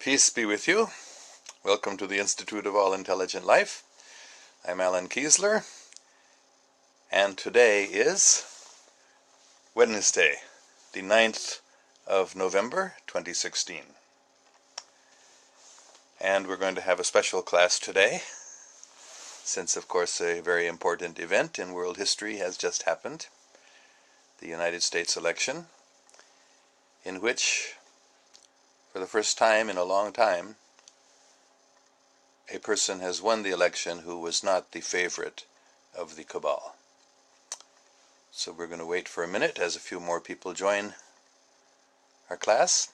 Peace be with you. Welcome to the Institute of All Intelligent Life. I'm Alan Kiesler, and today is Wednesday, the 9th of November, 2016. And we're going to have a special class today, since of course a very important event in world history has just happened, the United States election, in which, for the first time in a long time, a person has won the election who was not the favorite of the cabal. So we're going to wait for a minute as a few more people join our class.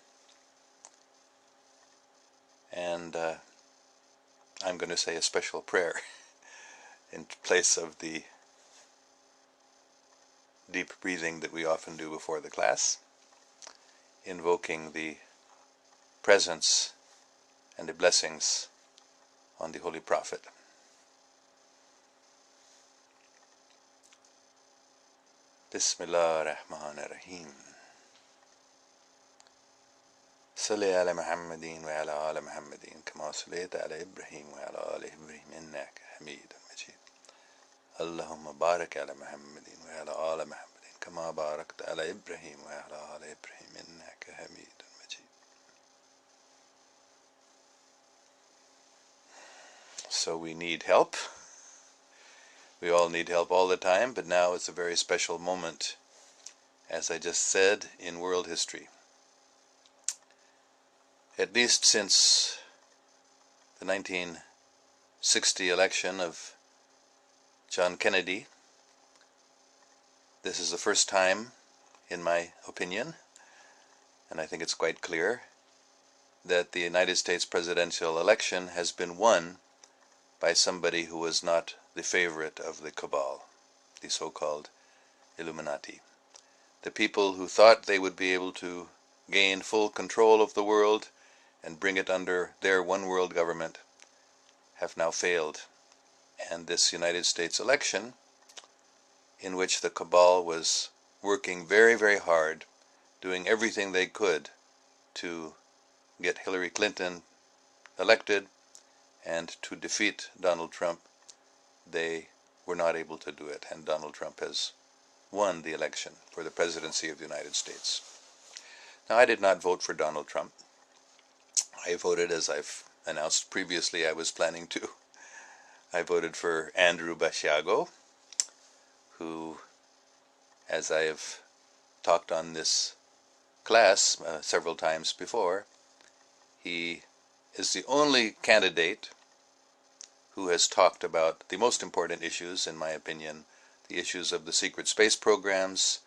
And I'm going to say a special prayer in place of the deep breathing that we often do before the class, invoking the presence and the blessings on the Holy Prophet. Bismillah ar-Rahman ar-Rahim. Salli ala Muhammadin wa ala ala Muhammadin kama sallaita ala Ibrahim wa ala ala Ibrahim innaka Hamidun Majid. Allahumma barik ala Muhammadin wa ala ala Muhammadin kama barakta ala Ibrahim wa ala ala Ibrahim innaka Hamidun Majid. So we need help. We all need help all the time, but now it's a very special moment, as I just said, in world history. At least since the 1960 election of John Kennedy, this is the first time, in my opinion, and I think it's quite clear, that the United States presidential election has been won by somebody who was not the favorite of the cabal, the so-called Illuminati. The people who thought they would be able to gain full control of the world and bring it under their one world government have now failed. And this United States election, in which the cabal was working very, very hard, doing everything they could to get Hillary Clinton elected and to defeat Donald Trump, they were not able to do it, and Donald Trump has won the election for the presidency of the United States. Now, I did not vote for Donald Trump. I voted, as I've announced previously I was planning to. I voted for Andrew Basiago, who, as I have talked on this class several times before, he is the only candidate who has talked about the most important issues, in my opinion, the issues of the secret space programs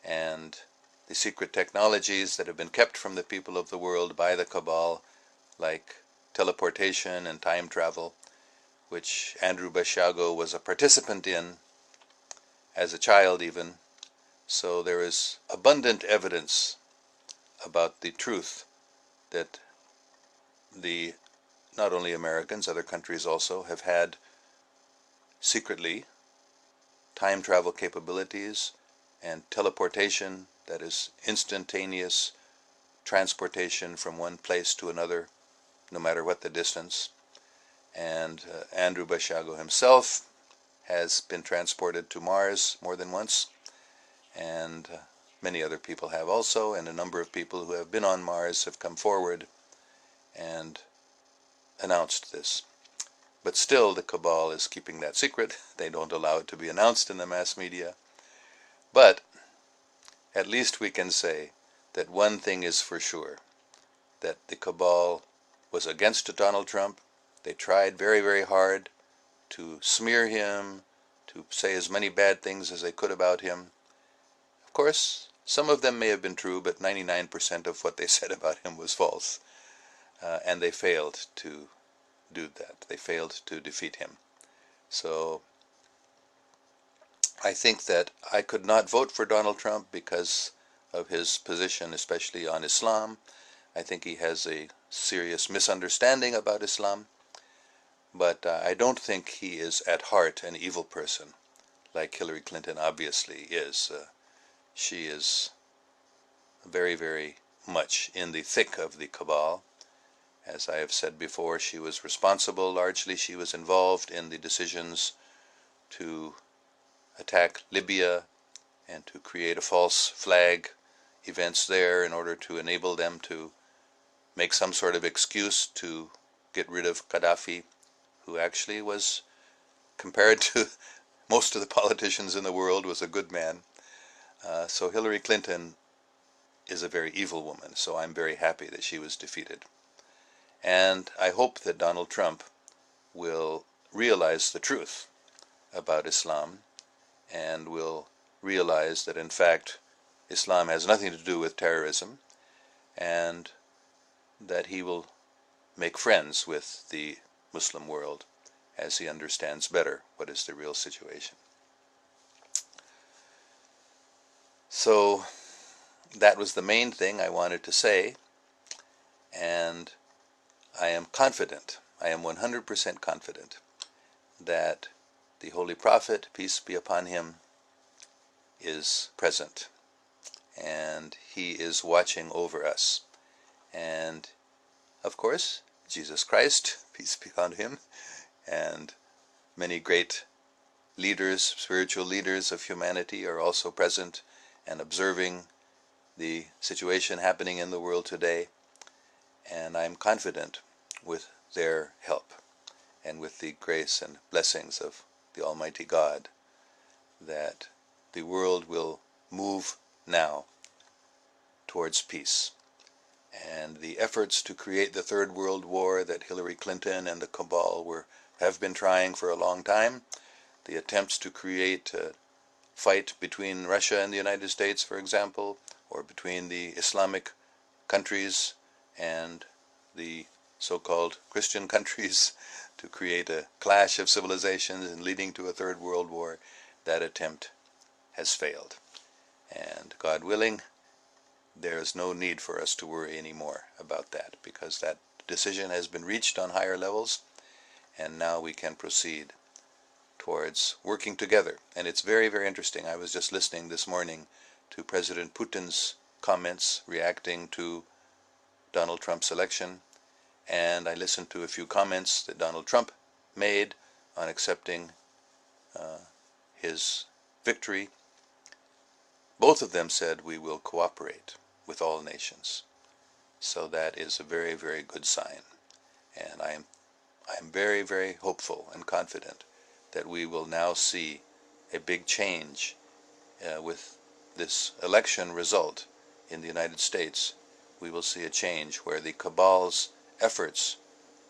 and the secret technologies that have been kept from the people of the world by the cabal, like teleportation and time travel, which Andrew Basiago was a participant in as a child even. So there is abundant evidence about the truth that the not only Americans, other countries also, have had secretly time travel capabilities and teleportation, that is instantaneous transportation from one place to another, no matter what the distance. And Andrew Basiago himself has been transported to Mars more than once, and many other people have also, and a number of people who have been on Mars have come forward and announced this. But still the cabal is keeping that secret. They don't allow it to be announced in the mass media. But at least we can say that one thing is for sure, that the cabal was against Donald Trump. They tried very, very hard to smear him, to say as many bad things as they could about him. Of course, some of them may have been true, but 99% of what they said about him was false. And they failed to do that. They failed to defeat him. So I think that I could not vote for Donald Trump because of his position, especially on Islam. I think he has a serious misunderstanding about Islam. But I don't think he is at heart an evil person, like Hillary Clinton obviously is. She is very, very much in the thick of the cabal, As I have said before, she was responsible, largely she was involved in the decisions to attack Libya and to create a false flag events there in order to enable them to make some sort of excuse to get rid of Gaddafi, who actually was, compared to most of the politicians in the world, was a good man. So Hillary Clinton is a very evil woman, so I'm very happy that she was defeated. And I hope that Donald Trump will realize the truth about Islam and will realize that in fact Islam has nothing to do with terrorism, and that he will make friends with the Muslim world as he understands better what is the real situation. So that was the main thing I wanted to say, and I am confident, I am 100% confident that the Holy Prophet, peace be upon him, is present, and he is watching over us. And of course, Jesus Christ, peace be upon him, and many great leaders, spiritual leaders of humanity are also present and observing the situation happening in the world today. And I'm confident with their help and with the grace and blessings of the Almighty God that the world will move now towards peace. And the efforts to create the Third World War that Hillary Clinton and the Cabal have been trying for a long time, the attempts to create a fight between Russia and the United States, for example, or between the Islamic countries and the so-called Christian countries to create a clash of civilizations and leading to a Third World War, that attempt has failed. And God willing, there is no need for us to worry anymore about that, because that decision has been reached on higher levels, and now we can proceed towards working together. And it's very, very interesting. I was just listening this morning to President Putin's comments reacting to Donald Trump's election, and I listened to a few comments that Donald Trump made on accepting his victory. Both of them said we will cooperate with all nations. So that is a very, very good sign. And I am very, very hopeful and confident that we will now see a big change with this election result in the United States. We will see a change where the Cabal's efforts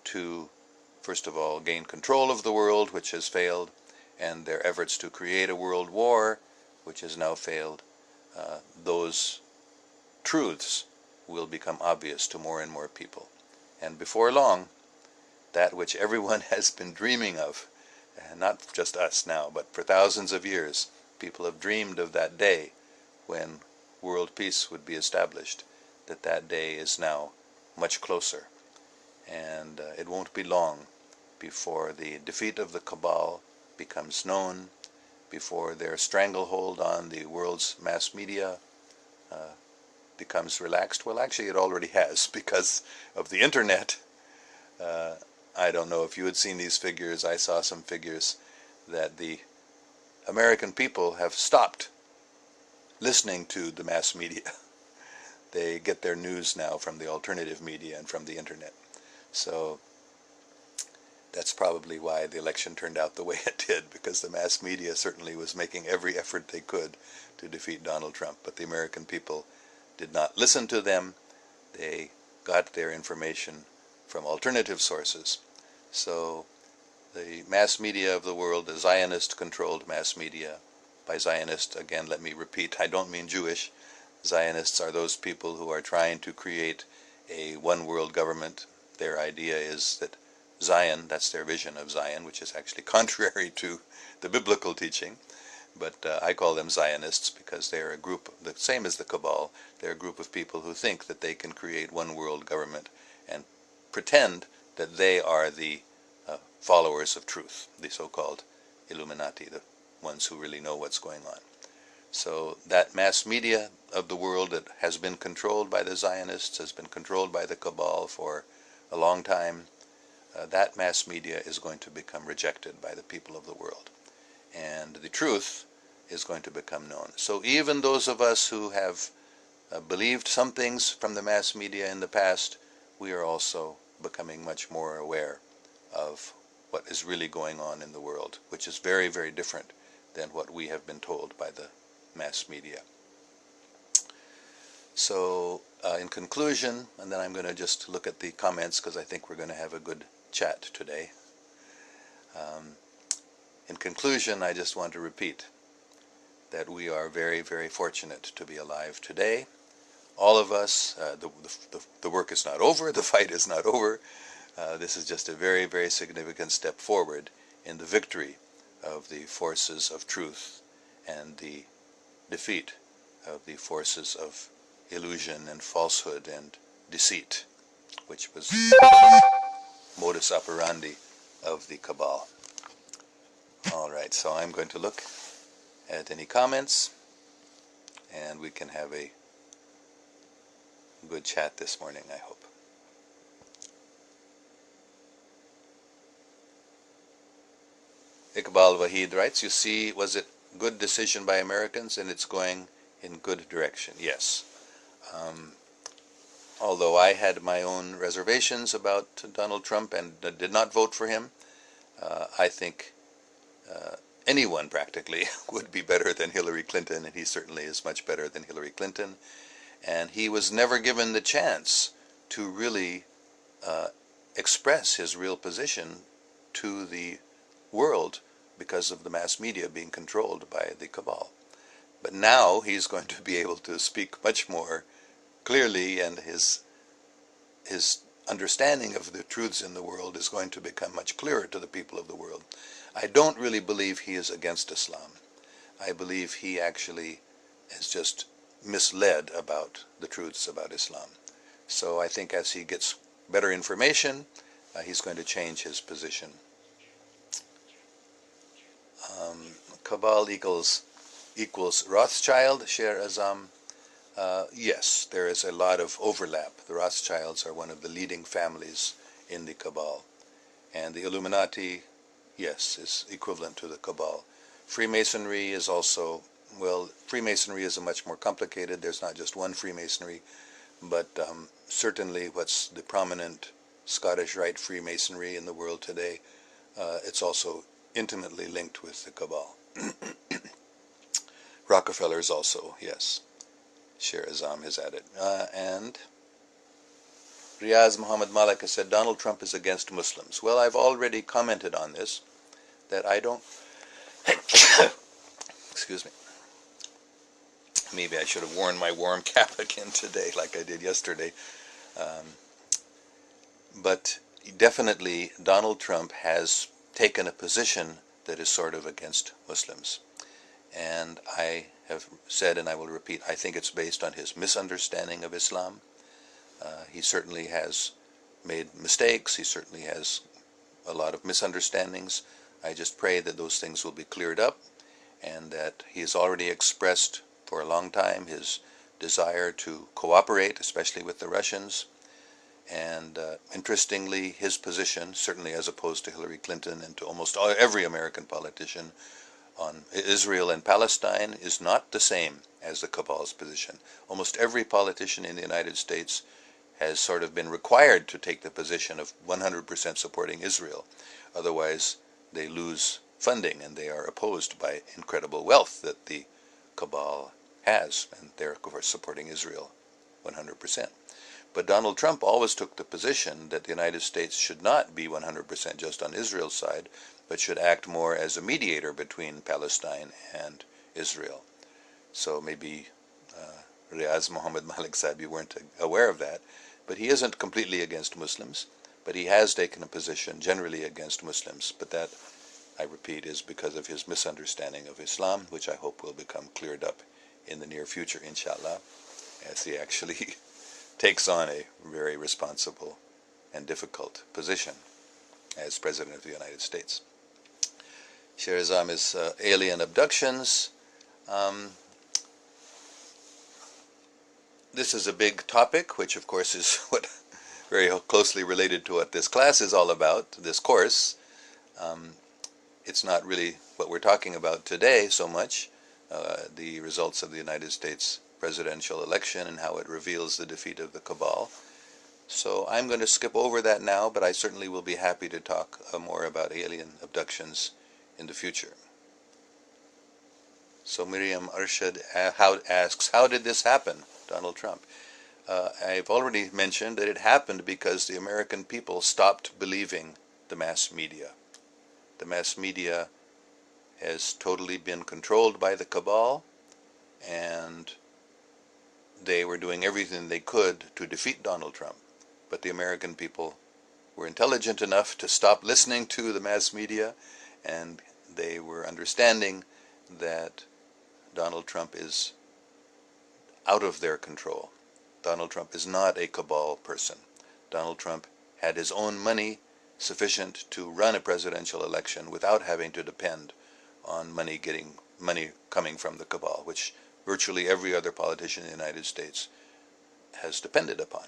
to, first of all, gain control of the world, which has failed, and their efforts to create a world war, which has now failed, those truths will become obvious to more and more people. And before long, that which everyone has been dreaming of, not just us now, but for thousands of years, people have dreamed of that day when world peace would be established, that day is now much closer. And it won't be long before the defeat of the Cabal becomes known, before their stranglehold on the world's mass media becomes relaxed. Well, actually it already has, because of the internet. I don't know if you had seen these figures. I saw some figures that the American people have stopped listening to the mass media. They get their news now from the alternative media and from the internet. So that's probably why the election turned out the way it did, because the mass media certainly was making every effort they could to defeat Donald Trump. But the American people did not listen to them. They got their information from alternative sources. So the mass media of the world, the Zionist-controlled mass media, by Zionist, again, let me repeat, I don't mean Jewish. Zionists are those people who are trying to create a one-world government. Their idea is that Zion, that's their vision of Zion, which is actually contrary to the biblical teaching. But I call them Zionists because they're a group, the same as the Cabal, they're a group of people who think that they can create one world government and pretend that they are the followers of truth, the so-called Illuminati, the ones who really know what's going on. So that mass media of the world that has been controlled by the Zionists, has been controlled by the Cabal for a long time, that mass media is going to become rejected by the people of the world. And the truth is going to become known. So even those of us who have believed some things from the mass media in the past, we are also becoming much more aware of what is really going on in the world, which is very, very different than what we have been told by the mass media. So in conclusion, and then I'm going to just look at the comments because I think we're going to have a good chat today. In conclusion, I just want to repeat that we are very, very fortunate to be alive today. All of us, the work is not over, the fight is not over. This is just a very, very significant step forward in the victory of the forces of truth and the defeat of the forces of illusion and falsehood and deceit, which was modus operandi of the Cabal. All right, so I'm going to look at any comments, and we can have a good chat this morning, I hope. Iqbal Wahid writes, you see, was it good decision by Americans and it's going in good direction? Yes. Although I had my own reservations about Donald Trump and did not vote for him, I think anyone practically would be better than Hillary Clinton, and he certainly is much better than Hillary Clinton. And he was never given the chance to really express his real position to the world because of the mass media being controlled by the Cabal. But now he's going to be able to speak much more clearly, and his understanding of the truths in the world is going to become much clearer to the people of the world. I don't really believe he is against Islam. I believe he actually is just misled about the truths about Islam. So I think as he gets better information, he's going to change his position. Cabal equals Rothschild, Sher Azam. Yes, there is a lot of overlap. The Rothschilds are one of the leading families in the Cabal. And the Illuminati, yes, is equivalent to the Cabal. Freemasonry is also, well, Freemasonry is a much more complicated. There's not just one Freemasonry, but certainly what's the prominent Scottish Rite Freemasonry in the world today, it's also intimately linked with the Cabal. Rockefeller's also, yes. Sher Azam has added. And Riaz Muhammad Malik has said, Donald Trump is against Muslims. Well, I've already commented on this, that I don't... Excuse me. Maybe I should have worn my warm cap again today like I did yesterday. But definitely Donald Trump has taken a position that is sort of against Muslims. And I have said, and I will repeat, I think it's based on his misunderstanding of Islam. He certainly has made mistakes. He certainly has a lot of misunderstandings. I just pray that those things will be cleared up, and that he has already expressed for a long time his desire to cooperate, especially with the Russians. And interestingly, his position, certainly as opposed to Hillary Clinton and to almost every American politician, on Israel and Palestine is not the same as the Cabal's position. Almost every politician in the United States has sort of been required to take the position of 100% supporting Israel. Otherwise, they lose funding, and they are opposed by incredible wealth that the Cabal has, and they're, of course, supporting Israel 100%. But Donald Trump always took the position that the United States should not be 100% just on Israel's side, but should act more as a mediator between Palestine and Israel. So maybe Riaz Muhammad Malik said you weren't aware of that, but he isn't completely against Muslims, but he has taken a position generally against Muslims. But that, I repeat, is because of his misunderstanding of Islam, which I hope will become cleared up in the near future, inshallah, as he actually takes on a very responsible and difficult position as President of the United States. Sher Azam is alien abductions. This is a big topic, which of course is what very closely related to what this class is all about, this course. It's not really what we're talking about today so much, the results of the United States presidential election and how it reveals the defeat of the cabal. So I'm going to skip over that now, but I certainly will be happy to talk more about alien abductions in the future. So Miriam Arshad asks, how did this happen, Donald Trump? I've already mentioned that it happened because the American people stopped believing the mass media. The mass media has totally been controlled by the cabal, and they were doing everything they could to defeat Donald Trump. But the American people were intelligent enough to stop listening to the mass media, and they were understanding that Donald Trump is out of their control. Donald Trump is not a cabal person. Donald Trump had his own money sufficient to run a presidential election without having to depend on money coming from the cabal, which virtually every other politician in the United States has depended upon.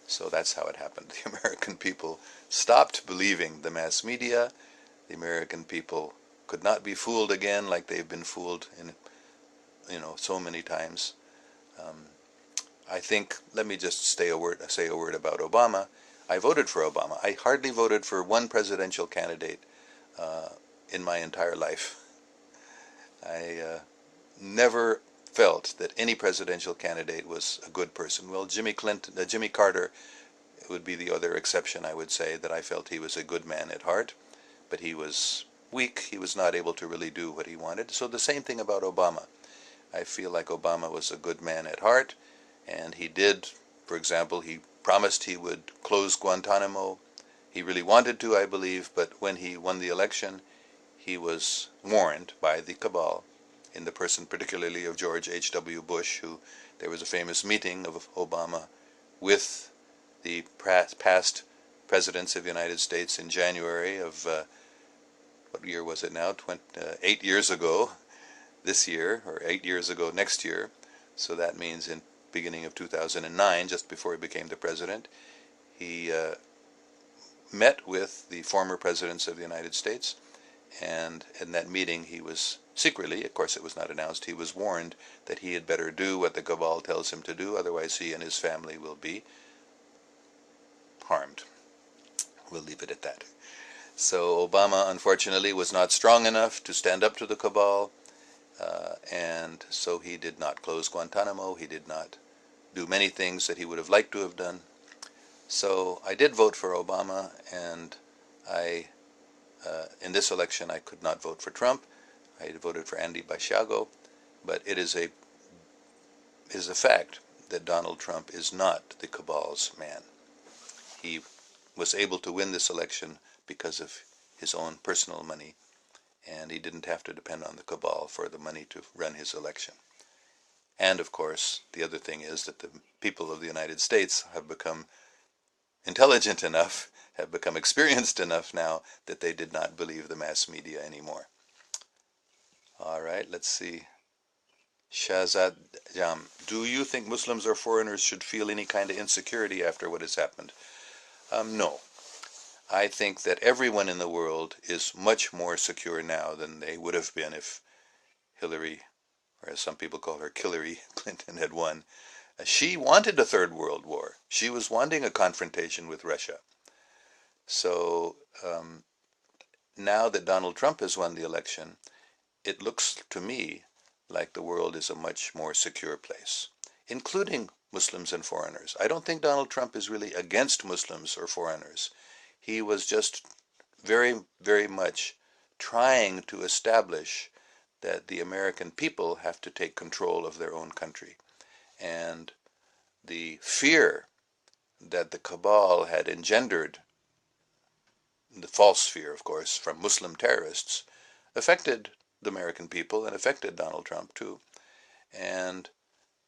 So that's how it happened. The American people stopped believing the mass media. The American people could not be fooled again like they've been fooled in, so many times. I think, let me just say a word about Obama. I voted for Obama. I hardly voted for one presidential candidate in my entire life. I never felt that any presidential candidate was a good person. Well, Jimmy Carter would be the other exception, I would say, that I felt he was a good man at heart, but he was weak. He was not able to really do what he wanted. So the same thing about Obama. I feel like Obama was a good man at heart, and he did, for example, he promised he would close Guantanamo. He really wanted to, I believe, but when he won the election, he was warned by the cabal, in the person particularly of George H.W. Bush, who there was a famous meeting of Obama with the past presidents of the United States in January of, what year was it now, 8 years ago this year, or 8 years ago next year. So that means in beginning of 2009, just before he became the president, he met with the former presidents of the United States, and in that meeting he was secretly, of course it was not announced, he was warned that he had better do what the cabal tells him to do, otherwise he and his family will be harmed. We'll leave it at that. So Obama, unfortunately, was not strong enough to stand up to the cabal, and so he did not close Guantanamo. He did not do many things that he would have liked to have done. So I did vote for Obama, and in this election I could not vote for Trump. I voted for Andy Basiago, but it is a fact that Donald Trump is not the cabal's man. He was able to win this election because of his own personal money, and he didn't have to depend on the cabal for the money to run his election. And of course, the other thing is that the people of the United States have become intelligent enough, have become experienced enough now that they did not believe the mass media anymore. All right, let's see. Shahzad Jam, do you think Muslims or foreigners should feel any kind of insecurity after what has happened? No. I think that everyone in the world is much more secure now than they would have been if Hillary, or as some people call her, Killary Clinton, had won. She wanted a third world war. She was wanting a confrontation with Russia. So now that Donald Trump has won the election, it looks to me like the world is a much more secure place, including Muslims and foreigners. I don't think Donald Trump is really against Muslims or foreigners. He was just very, very much trying to establish that the American people have to take control of their own country. And the fear that the cabal had engendered, the false fear, of course, from Muslim terrorists, affected the American people and affected Donald Trump too. And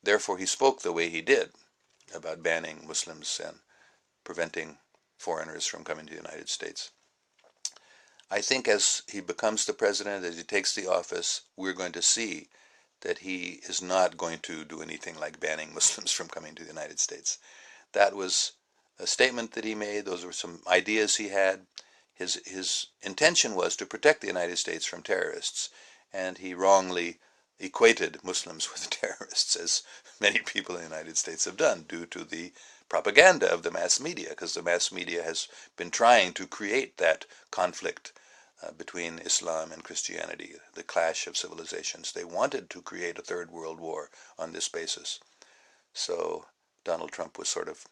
therefore he spoke the way he did about banning Muslims and preventing foreigners from coming to the United States. I think as he becomes the president, as he takes the office, we're going to see that he is not going to do anything like banning Muslims from coming to the United States. That was statement that he made. Those were some ideas he had. His intention was to protect the United States from terrorists, and he wrongly equated Muslims with terrorists, as many people in the United States have done, due to the propaganda of the mass media, because the mass media has been trying to create that conflict between Islam and Christianity, the clash of civilizations. They wanted to create a third world war on this basis. So Donald Trump was sort of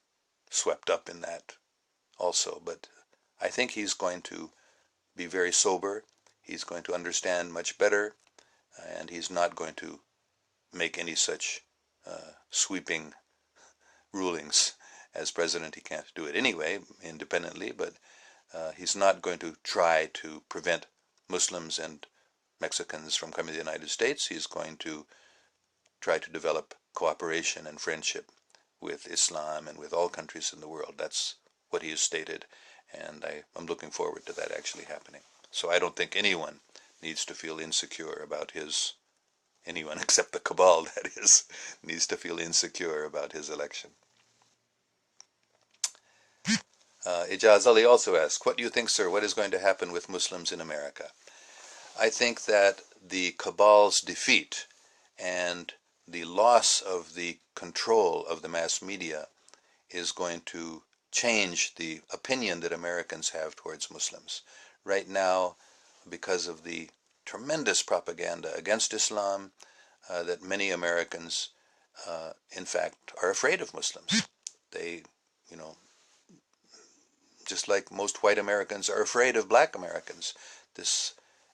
swept up in that also. But I think he's going to be very sober. He's going to understand much better, and he's not going to make any such sweeping rulings. As president, he can't do it anyway, independently, but he's not going to try to prevent Muslims and Mexicans from coming to the United States. He's going to try to develop cooperation and friendship with Islam and with all countries in the world. That's what he has stated, and I'm looking forward to that actually happening. So I don't think anyone needs to feel insecure about anyone except the cabal, that is, needs to feel insecure about his election. Ijaz Ali also asked, what do you think, sir, what is going to happen with Muslims in America? I think that the cabal's defeat and the loss of the control of the mass media is going to change the opinion that Americans have towards Muslims. Right now, because of the tremendous propaganda against Islam, that many Americans, in fact, are afraid of Muslims. They, just like most white Americans are afraid of black Americans.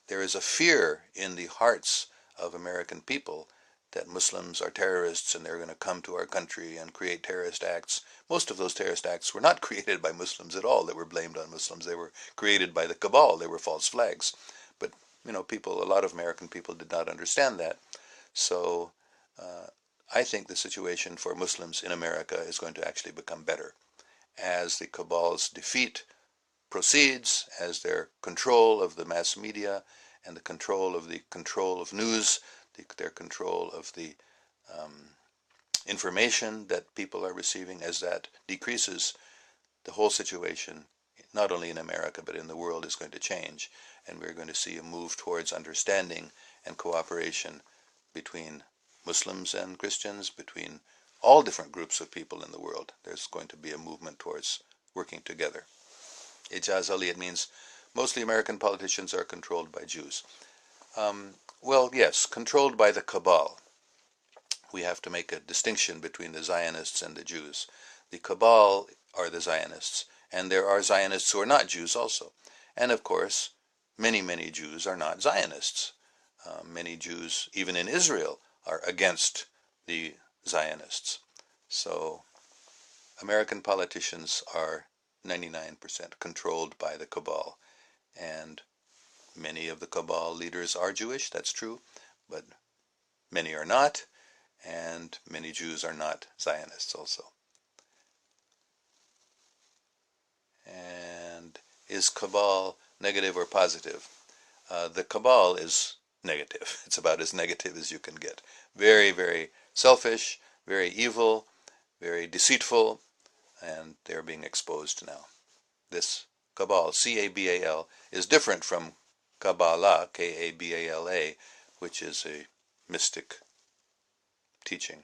There is a fear in the hearts of American people that Muslims are terrorists and they're going to come to our country and create terrorist acts. Most of those terrorist acts were not created by Muslims at all. They were blamed on Muslims. They were created by the cabal. They were false flags. But, a lot of American people did not understand that. So I think the situation for Muslims in America is going to actually become better as the cabal's defeat proceeds, as their control of the mass media and the control of news, their control of the information that people are receiving, as that decreases, the whole situation, not only in America but in the world, is going to change, and we're going to see a move towards understanding and cooperation between Muslims and Christians, between all different groups of people in the world. There's going to be a movement towards working together. Ijaz Ali, it means mostly American politicians are controlled by Jews. Well, yes, controlled by the cabal. We have to make a distinction between the Zionists and the Jews. The cabal are the Zionists, and there are Zionists who are not Jews also. And of course, many, many Jews are not Zionists. Many Jews, even in Israel, are against the Zionists. So American politicians are 99% controlled by the cabal, and many of the cabal leaders are Jewish, that's true, but many are not, and many Jews are not Zionists also. And is cabal negative or positive? The cabal is negative. It's about as negative as you can get. Very, very selfish, very evil, very deceitful, and they're being exposed now. This cabal, C-A-B-A-L, is different from Kabbalah, K-A-B-A-L-A, which is a mystic teaching.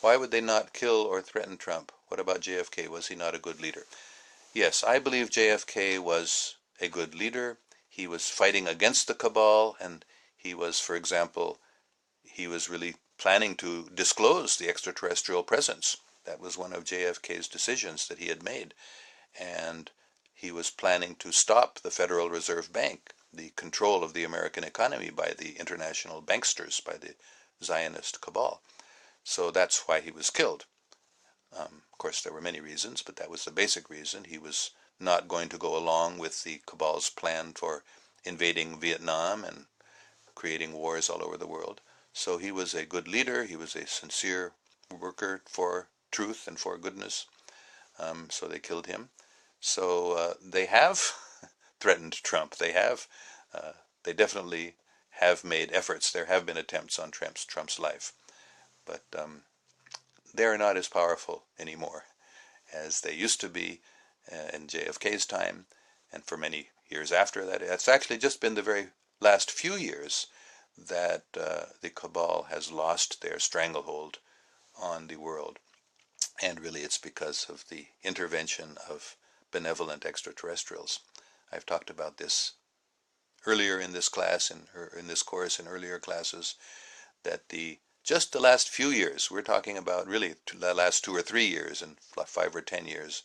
Why would they not kill or threaten Trump? What about JFK? Was he not a good leader? Yes, I believe JFK was a good leader. He was fighting against the cabal, and he was, for example, he was really planning to disclose the extraterrestrial presence. That was one of JFK's decisions that he had made. And he was planning to stop the Federal Reserve Bank, the control of the American economy by the international banksters, by the Zionist cabal. So that's why he was killed. Of course, there were many reasons, but that was the basic reason. He was not going to go along with the cabal's plan for invading Vietnam and creating wars all over the world. So he was a good leader. He was a sincere worker for truth and for goodness. So they killed him. So they have threatened Trump. They definitely have made efforts. There have been attempts on Trump's life, but they are not as powerful anymore. as they used to be in JFK's time, and for many years after that. It's actually just been the very last few years that the cabal has lost their stranglehold on the world. And really it's because of the intervention of benevolent extraterrestrials. I've talked about this earlier in this class, in this course, in earlier classes, that just the last few years, we're talking about really the last 2 or 3 years and 5 or 10 years,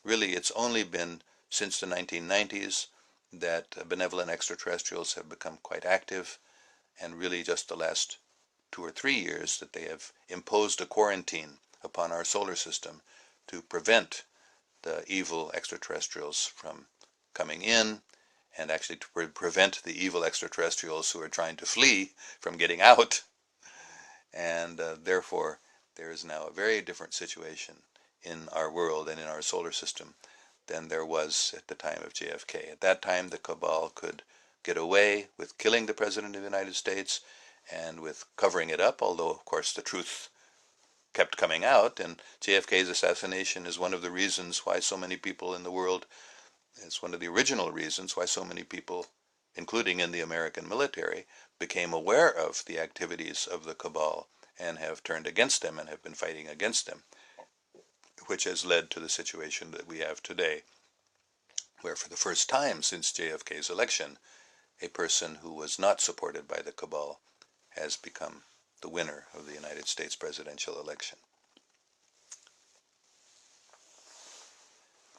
really it's only been since the 1990s that benevolent extraterrestrials have become quite active, and really just the last 2 or 3 years that they have imposed a quarantine upon our solar system to prevent the evil extraterrestrials from coming in, and actually to prevent the evil extraterrestrials who are trying to flee from getting out. And therefore, there is now a very different situation in our world and in our solar system than there was at the time of JFK. At that time, the cabal could get away with killing the President of the United States and with covering it up, although, of course, the truth kept coming out, and JFK's assassination is one of the reasons why so many people in the world, it's one of the original reasons why so many people, including in the American military, became aware of the activities of the cabal and have turned against them and have been fighting against them, which has led to the situation that we have today, where for the first time since JFK's election, a person who was not supported by the cabal has become the winner of the United States presidential election.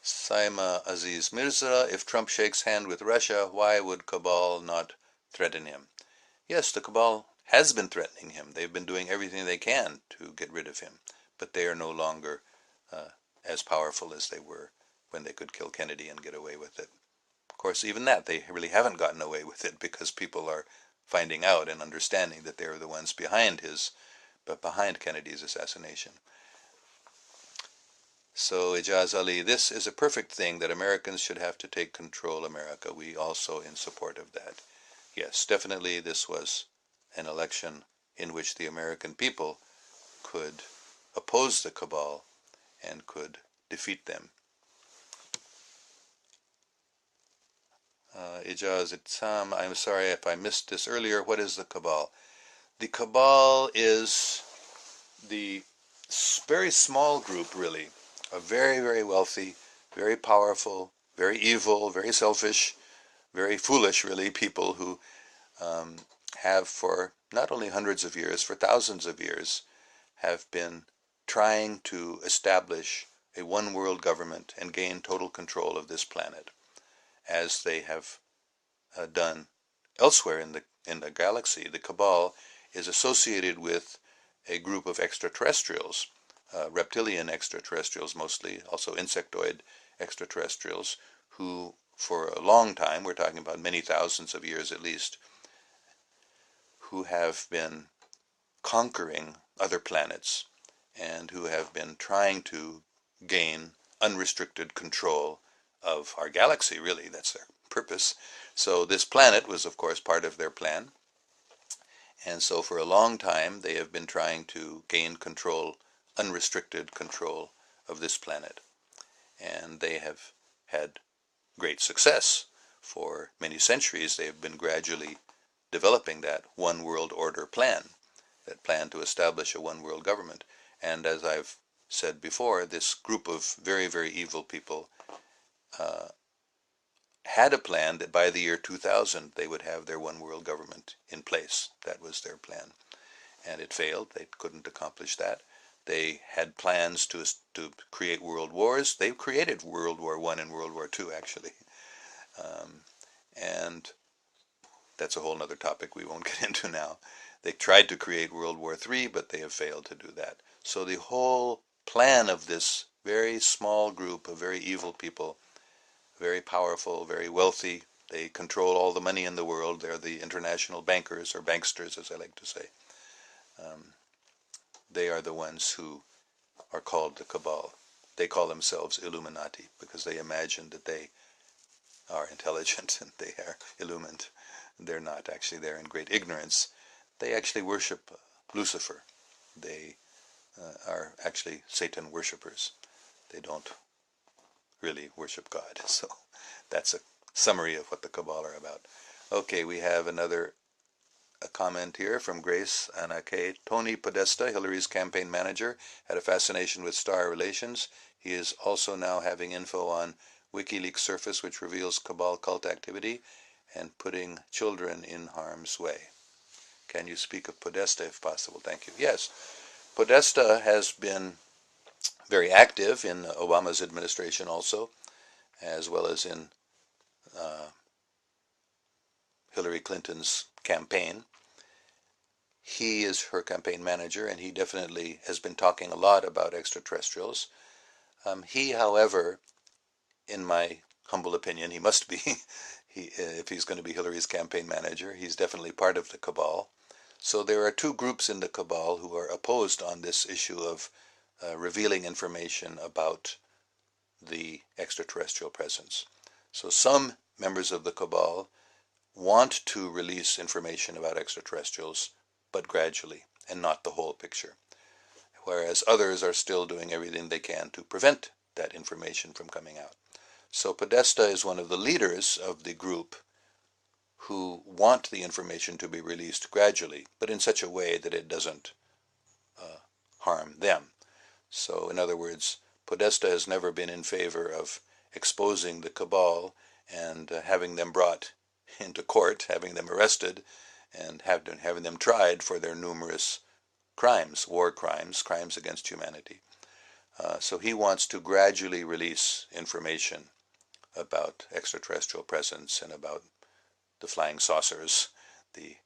Saima Aziz Mirza, if Trump shakes hand with Russia, why would cabal not threaten him? Yes, the cabal has been threatening him. They've been doing everything they can to get rid of him, but they are no longer as powerful as they were when they could kill Kennedy and get away with it. Of course, even that, they really haven't gotten away with it because people are finding out and understanding that they are the ones behind Kennedy's assassination. So, Ijaz Ali, this is a perfect thing that Americans should have to take control America. We also in support of that. Yes, definitely this was an election in which the American people could oppose the cabal and could defeat them. Ijaz Itzam, I'm sorry if I missed this earlier. What is the cabal? The cabal is the very small group, really, of very, very wealthy, very powerful, very evil, very selfish, very foolish, really, people who have for not only hundreds of years, for thousands of years, have been trying to establish a one-world government and gain total control of this planet, as they have done elsewhere in the galaxy. The cabal is associated with a group of extraterrestrials, reptilian extraterrestrials mostly, also insectoid extraterrestrials, who for a long time, we're talking about many thousands of years at least, who have been conquering other planets and who have been trying to gain unrestricted control of our galaxy, really. That's their purpose. So this planet was, of course, part of their plan. And so for a long time, they have been trying to gain control, unrestricted control of this planet. And they have had great success. For many centuries, they have been gradually developing that one world order plan, that plan to establish a one world government. And as I've said before, this group of very, very evil people had a plan that by the year 2000 they would have their one world government in place. That was their plan. And it failed. They couldn't accomplish that. They had plans to create world wars. They created World War I and World War II, actually. And that's a whole other topic we won't get into now. They tried to create World War III, but they have failed to do that. So the whole plan of this very small group of very evil people, very powerful, very wealthy, they control all the money in the world. They're the international bankers, or banksters, as I like to say. They are the ones who are called the cabal. They call themselves Illuminati because they imagine that they are intelligent and they are illumined. They're not. Actually, they're in great ignorance. They actually worship Lucifer. They are actually Satan worshippers. They don't really worship God. So that's a summary of what the Cabal are about. Okay, we have a comment here from Grace Anake. Tony Podesta, Hillary's campaign manager, had a fascination with star relations. He is also now having info on WikiLeaks surface, which reveals Cabal cult activity and putting children in harm's way. Can you speak of Podesta if possible? Thank you. Yes, Podesta has been very active in Obama's administration also, as well as in Hillary Clinton's campaign. He is her campaign manager, and he definitely has been talking a lot about extraterrestrials. He, however, in my humble opinion, he must be, if he's going to be Hillary's campaign manager, he's definitely part of the Cabal. So there are two groups in the Cabal who are opposed on this issue of revealing information about the extraterrestrial presence. So some members of the Cabal want to release information about extraterrestrials, but gradually, and not the whole picture. Whereas others are still doing everything they can to prevent that information from coming out. So Podesta is one of the leaders of the group who want the information to be released gradually, but in such a way that it doesn't harm them. So in other words, Podesta has never been in favor of exposing the Cabal and having them brought into court, having them arrested, and having them tried for their numerous crimes, war crimes, crimes against humanity. So he wants to gradually release information about extraterrestrial presence and about the flying saucers, the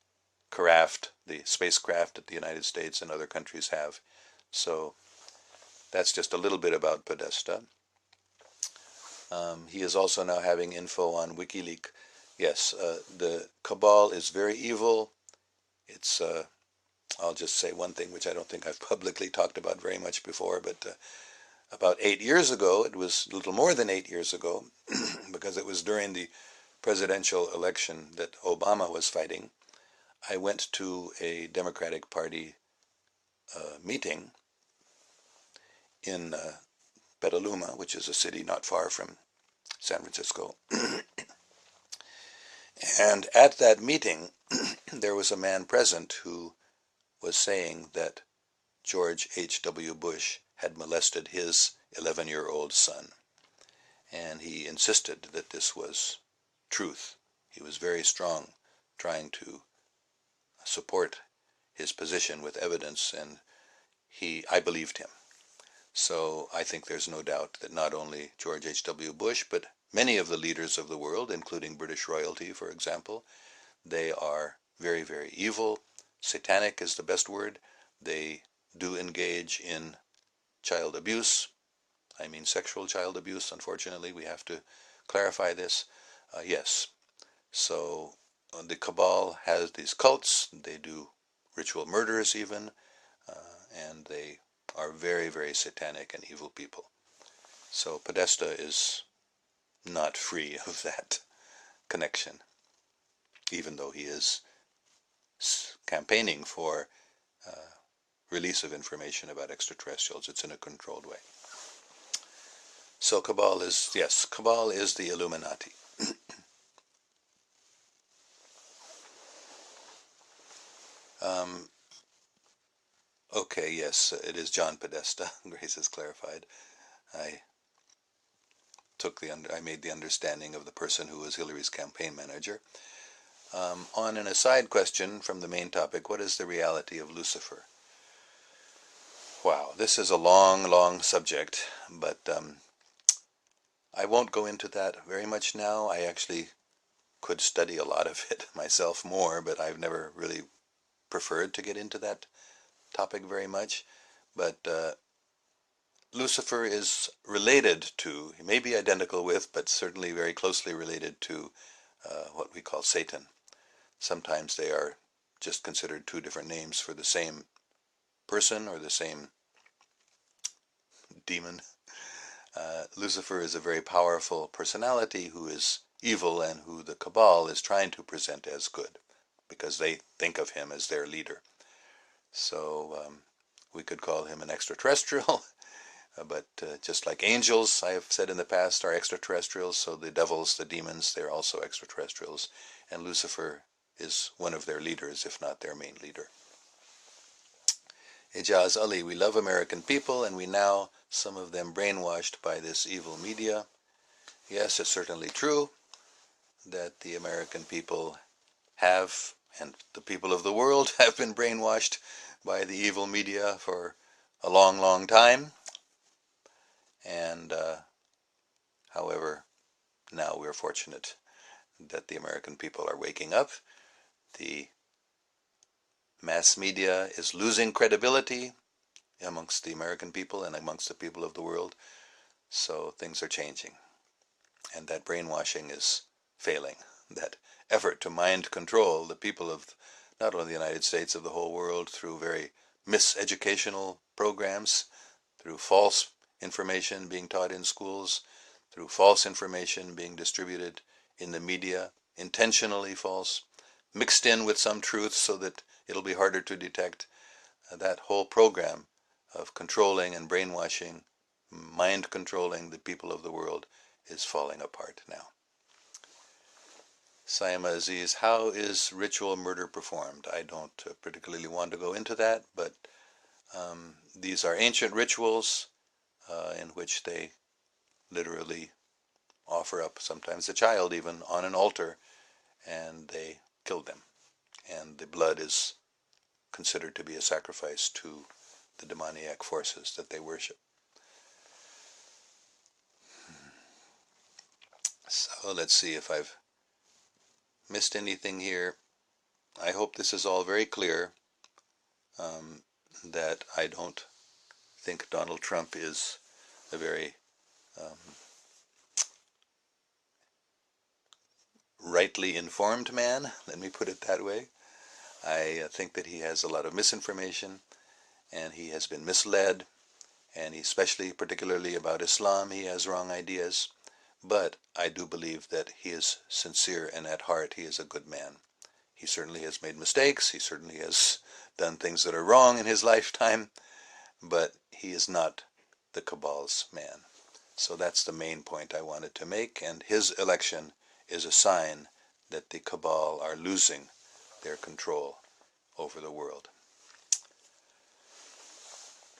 spacecraft that the United States and other countries have. So that's just a little bit about Podesta. He is also now having info on WikiLeaks. Yes, the Cabal is very evil. It's, I'll just say one thing which I don't think I've publicly talked about very much before, but about 8 years ago, it was a little more than 8 years ago, because it was during the presidential election that Obama was fighting, I went to a Democratic Party meeting in Petaluma, which is a city not far from San Francisco. And at that meeting, there was a man present who was saying that George H.W. Bush had molested his 11-year-old son. And he insisted that this was truth. He was very strong, trying to support his position with evidence, and I believed him. So I think there's no doubt that not only George H.W. Bush, but many of the leaders of the world, including British royalty, for example, they are very, very evil. Satanic is the best word. They do engage in child abuse. I mean sexual child abuse, unfortunately. We have to clarify this. Yes. So the Cabal has these cults. They do ritual murders even, and they are very, very satanic and evil people. So Podesta is not free of that connection, even though he is campaigning for release of information about extraterrestrials. It's in a controlled way. So Cabal is, yes, Cabal is the Illuminati. Okay, yes, it is John Podesta. Grace has clarified. I made the understanding of the person who was Hillary's campaign manager. On an aside question from the main topic, what is the reality of Lucifer? Wow, this is a long, long subject, but I won't go into that very much now. I actually could study a lot of it myself more, but I've never really preferred to get into that topic very much. But Lucifer is related to, he may be identical with, but certainly very closely related to what we call Satan. Sometimes they are just considered two different names for the same person or the same demon. Lucifer is a very powerful personality who is evil and who the Cabal is trying to present as good because they think of him as their leader. So we could call him an extraterrestrial. But just like angels, I have said in the past, are extraterrestrials, so the devils, the demons, they're also extraterrestrials. And Lucifer is one of their leaders, if not their main leader. Ijaz Ali, we love American people, and we now, some of them brainwashed by this evil media. Yes, it's certainly true that the American people have, and the people of the world have been brainwashed by the evil media for a long, long time. And however, now we're fortunate that the American people are waking up. The mass media is losing credibility amongst the American people and amongst the people of the world. So things are changing. And that brainwashing is failing. That effort to mind control the people of not only the United States, of the whole world, through very miseducational programs, through false information being taught in schools, through false information being distributed in the media, intentionally false, mixed in with some truth so that it'll be harder to detect. That whole program of controlling and brainwashing, mind controlling the people of the world is falling apart now. Saima Aziz, how is ritual murder performed? I don't particularly want to go into that, but these are ancient rituals in which they literally offer up sometimes a child even on an altar, and they kill them. And the blood is considered to be a sacrifice to the demoniac forces that they worship. So let's see if I've missed anything here. I hope this is all very clear, that I don't think Donald Trump is a very rightly informed man, let me put it that way. I think that he has a lot of misinformation, and he has been misled, and especially, particularly about Islam, he has wrong ideas. But I do believe that he is sincere, and at heart he is a good man. He certainly has made mistakes, he certainly has done things that are wrong in his lifetime, but he is not the Cabal's man. So that's the main point I wanted to make, and his election is a sign that the Cabal are losing their control over the world.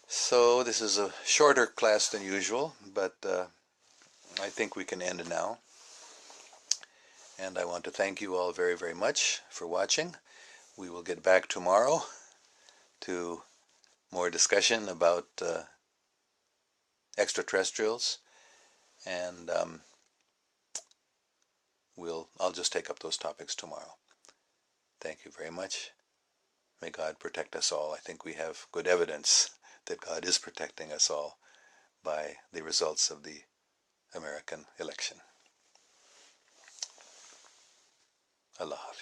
So this is a shorter class than usual, but I think we can end now. And I want to thank you all very, very much for watching. We will get back tomorrow to more discussion about extraterrestrials, and I'll just take up those topics tomorrow. Thank you very much. May God protect us all. I think we have good evidence that God is protecting us all by the results of the American election. Allah.